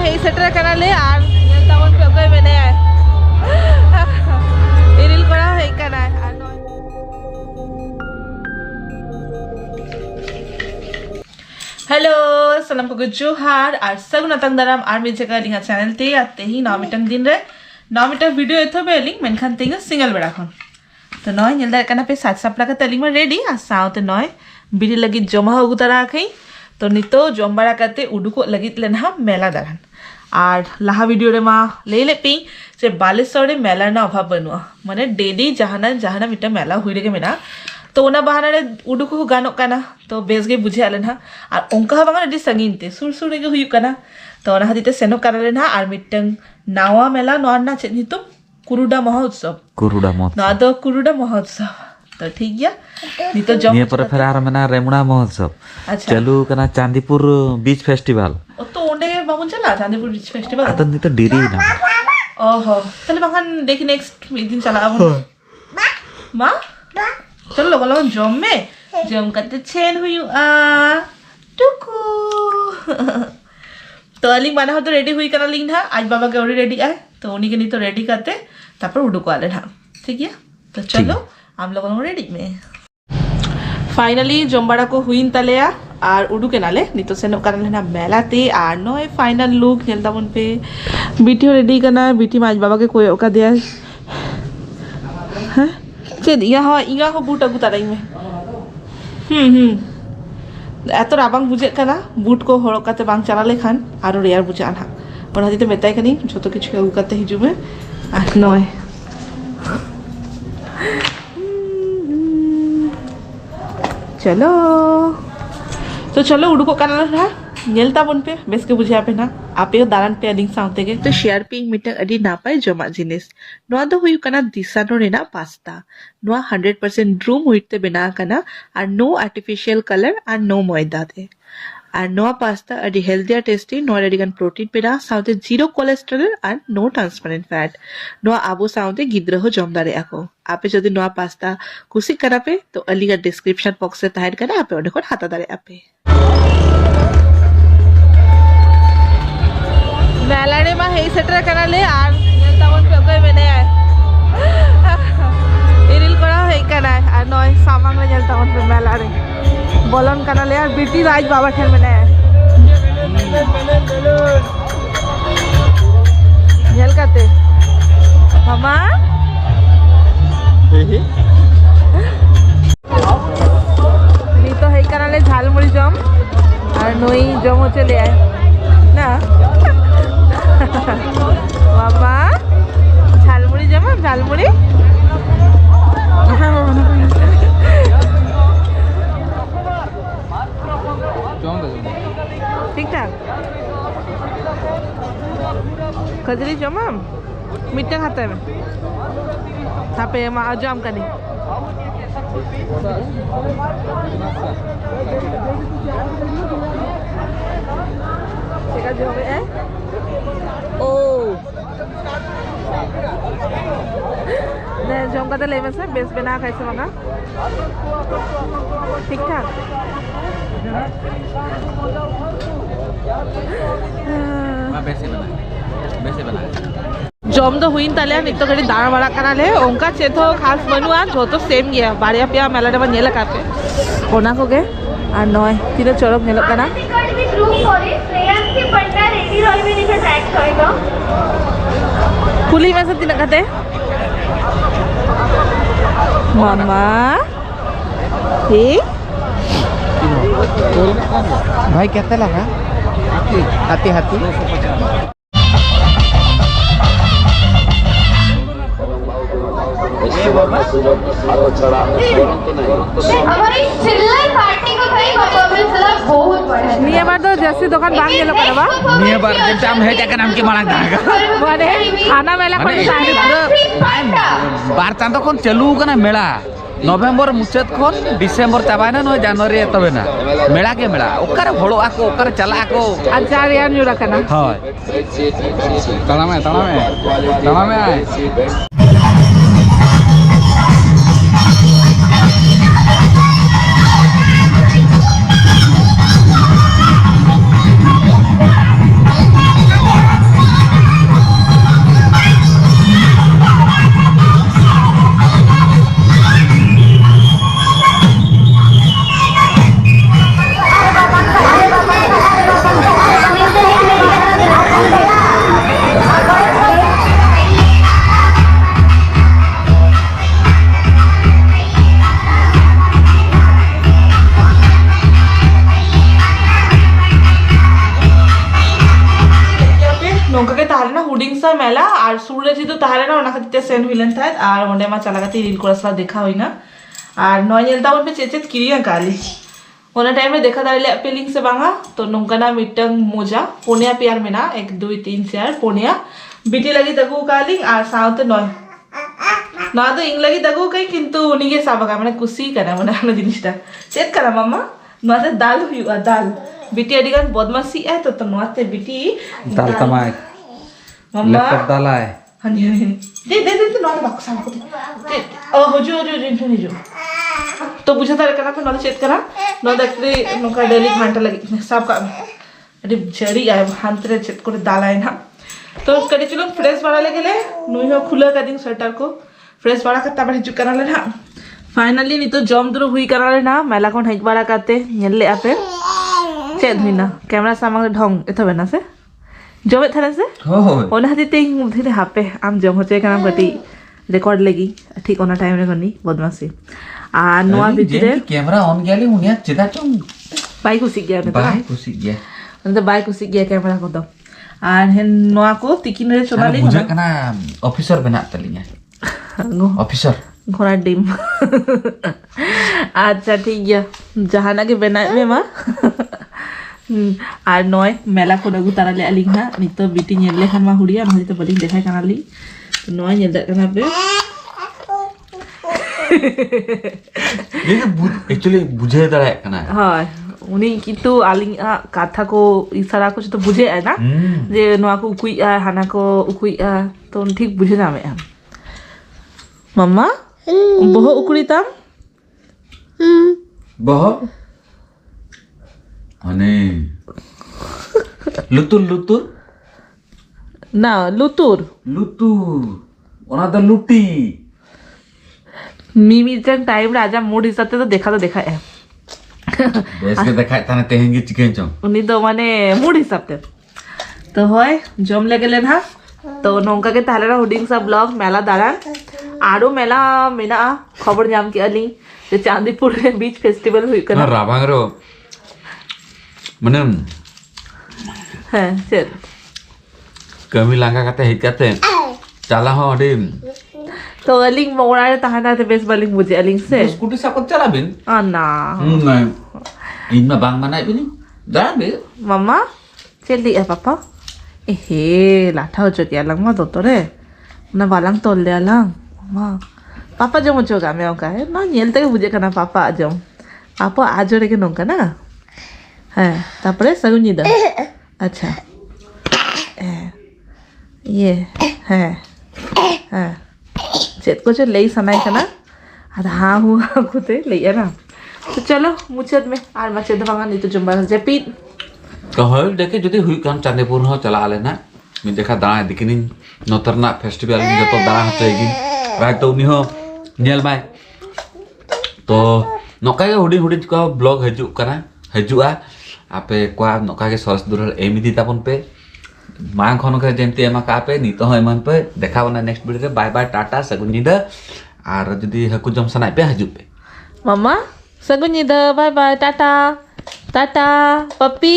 hay shutter कनाले are nail ताबन पे okay मेने आय इरिल करा हेई कनाय आर नय हेलो सलाम को जोहार आर सगुन तंग दाराम आर मी जगह लिंगा चैनल ते आते ही 9 मिटंग दिन रे 9 मिटंग वीडियो एथो बेलिंग मेनखान तेंग सिंगल बेड़ा खन तो नय नेल दा कना पे सात सापला का तलिंग में रेडी आ साउते नय बिरी लगी जमा होगु तरा खई तो नितो जमबाड़ा करते उडुको लगित लेना मेला दारान और लहा वीडियो रे मा ले पी जे बालेश्वर रे मेला ना अभाव बनुआ माने डेली जहाना मिटा मेला हुई रे मेना तो ओना बहाना रे उडुको गानो काना तो बेस गे बुझे आले ना और ओंका बांगा अडी संगीन ते सुर गे हुई काना तो ओना हदिते सेनो काना ना और मिटंग नावा मेला नोआ ना चे नितो कुरुडा महोत्सव ना दो कुरुडा महोत्सव तो ठीक गया नितो जम निये पर फिर आर मना रेमुणा महोत्सव अच्छा चलू कना चांदीपुर बीच फेस्टिवल तो ओंडे बाबुन चला चांदीपुर बीच फेस्टिवल अतन नितो डिरी ना ओहो तले बांगन देखि नेक्स्ट दिन चला अब मां चलो लोगन जम में जम करते चेन हुई आ टुकु तो अली माना हो तो रेडी हुई करा लिंग था आज बाबा के ओरी रेडी आए तो उन्हीं के नहीं तो रेडी करते तापर उडुको आले था ठीक है तो चलो हम लोगों रेडी में फाइनली जमबाड़ा को हुईन तलेया और उडुके नाले नितो सेनो कारण लेना मेलाते और नय फाइनल लुक नेलता मन पे बीटी रेडी करना बीटी माज बाबा के कोई ओका दिया हैं चेद इया हो बूट अगु ताराई में एतो राबांग बुझे कना बूट को हड़काते बांग चला लेखान आरो रेयार बुझा ना ओना दिते मेताय कनी जतो किछु अगु करते हिजु में आ नय चलो तो चलो उडुको काना ना नेलता बन पे बेस के बुझे आपे ना आपे दारान पे लिंक साउते के तो शेयर पिंग मिटंग अडी ना पाए जमा जिनिस नोआ दो हुई कना दिसानो रेना पास्ता नोआ 100% रूम हुईते बिना कना और नो आर्टिफिशियल कलर और नो मैदा दे और नोआ पास्ता अडी हेल्दी टेस्टी नो रेडिगन प्रोटीन पेरा साउते जीरो कोलेस्ट्रॉल और नो ट्रांसपेरेंट फैट नोआ आबो साउते गिद्रह जमदारे आको आपे जदि नोआ पास्ता कुसी करा पे तो अलीगा डिस्क्रिप्शन बॉक्स से ताहेर करा आपे ओडे कोड हाता दारे आपे मेलाडे मा हेई सेटर कनाले आर नेलता मन पे ओके मेने आय इरिल करा हेई कनाय आर नय सामांग रे नेलता मन पे मेलाडे बोलन कनाले आर बीटी राज बाबा ठेर मेने आय नेल काते मामा नी तो हेई कनाले झालमुड़ी जम और नई जम चले आय ना मामा झालमुड़ी जमा झालमुड़ी ठीक ठाक खजरी जमा मीठा खाता है यहाँ पे जाम का नहीं जो है ओ ने जम का ले से बेस बना कैसे मगा ठीक ठाक जम तो हुई तले नितो घड़ी दाण बड़ा कराले ओंका चेतो खास बनुआ जो तो सेम गया बारिया पिया मेला बा नेला कापे कोना को गे आ नय तीन चरक नेल कना कुली में से तीन कहते मामा हे भाई कहते लगा हाथी हाथी निये बार तो जैसी दुकान बांग गेलो करबा निये बार जेटा हम हे जाके नाम के माला दागा माने खाना मेला कोन बार चांदो कोन चलू कना मेला नवंबर मुचाद खन डिसेंबर चाबाना नो जनवरी एतबेना मेला के मेला ओकर भड़ो आको ओकर चला आको अच्छा यार न्यू रखना हाय तड़ा में आए हिंसा मेला और सूर्य जी तो तारे ना उनका तिते सेंड हुई लेंथा है और वंडे मा चला गती रील कोरसला देखा हुई ना और नॉय नेलता उन पे चेचेत किरिया काली ओना टाइम में देखा दाले अपीलिंग से बांगा तो नोंकना मिटंग मोजा पोनिया पियार में ना 1 2 3 4 पोनिया बिटी लगी तगु काली और साउथ नॉय ना तो इंग लगी तगु कई किंतु उनी के साबका माने कुसी कना माने ना जिनिसटा चेक करा मम्मा नोते दाल हुआ दाल बिटी अडिगान बदमाशी है तो नोते बिटी दाल कमाए मम्मा लैपटॉप डाला है हनी हनी दे तो नोते बाक साम को दे ओ हो जो तो बुझा तारे कना पे नोते चेक करा नोते एक्चुअली नोका डेली घंटा लगी सब का अरे जड़ी आए हांतरे चेक करे दाल आए ना तो कड़ी चलो फ्रेश बना ले गेले नुई हो खुला कर दिन स्वेटर को फ्रेश बना करता बड़े चुक करा ले ना फाइनली नी तो जम दुरु हुई करा ले ना मेला कोन हेज बड़ा करते नेले आपे चेद हुई ना कैमरा सामने ढंग एतो बना से जमे थाने से हो ओना हती ते मुधे हापे आम जम होचे काना गटी रिकॉर्ड लगी ठीक ओना टाइम रे गनी बदमाशी आ नोआ बिचरे कैमरा ऑन गेली उनिया चेदा चंग बाइक उसी गया ने बाय खुशी गया तो बाइक उसी गया कैमरा को दो और हेन नोआ को तिकिन रे चोनाली बुझे कना ऑफिसर बना तलिया ऑफिसर घोड़ा डिम अच्छा ठीक है जहाना के बना में मा আর নয় মেলা কোডাগু তারালে আলিংনা নিতো বিটি নেলে খান মা হুড়িয়া নহলে তো বলিং দেখাই কানালি নয় নেল কানা বে ये एक्चुअली बुझे दड़ा कना হয় উনি কিন্তু আলিং কথা কো ইশারা कुछ तो बुझे है ना যে নোয়া को उकुई हाना को उकुई तो ठीक बुझे जामे मम्मा बहु उकुड़ीताम बह अने लुतुर ना लुतुर ओना द लुटी मिमी जन टाइम राजा मूड हिसाब से तो देखा है बेस के देखा ताने तेहेंगी चिकन चम उनी तो माने मूड हिसाब से तो होय जम ले गेले ना तो नौका के ताले ना हुडिंग सा ब्लॉग मेला दारान आरो मेला मेना खबर जाम के अली जे चांदीपुर में बीच फेस्टिवल हुई कना राभांगरो मने है चल कमी लांगा काते हिकाते चला हो अडी तो अलिंग मोरा तहाना ते बेस बलिंग बुझे अलिंग से स्कूटी साकत चला बिन ना नहीं इनमें बांग बनाई बिनी दा बे मम्मा चल दिया पापा हे लाठा हो चुकी अलग मत तो रे ना बालंग तोल दे अलग मम्मा पापा जो मुझे गामे का है ना नेलते के बुझे कना पापा आजम पापा आज रे के नोंका ना है तापरे सगुनी दा अच्छा ये है चेत को जो ले सनाई कना आधा हाँ हुआ खुदे ले ना तो चलो मुचद में आर मचद भांगा नहीं तो जुम्बा से पीट कहल देखे जदि हुई कान चांदीपुर हो चला आले ना मी देखा दाना दिकिनी नोतरना फेस्टिवल में जतो दाना हतेगी राइट तो उनी हो नेल माय तो नोका के हुडी हुडी को ब्लॉग हजुआ आपे क्वा नोका के सरस दुरल एमिति तापन पे मांग खन के जेमते एमा का पे नी तो एमन पे देखा बना नेक्स्ट वीडियो रे बाय बाय टाटा सगुनिदा आर जदि हकु जम सनाय पे हजु पे मम्मा सगुनिदा बाय बाय टाटा टाटा पप्पी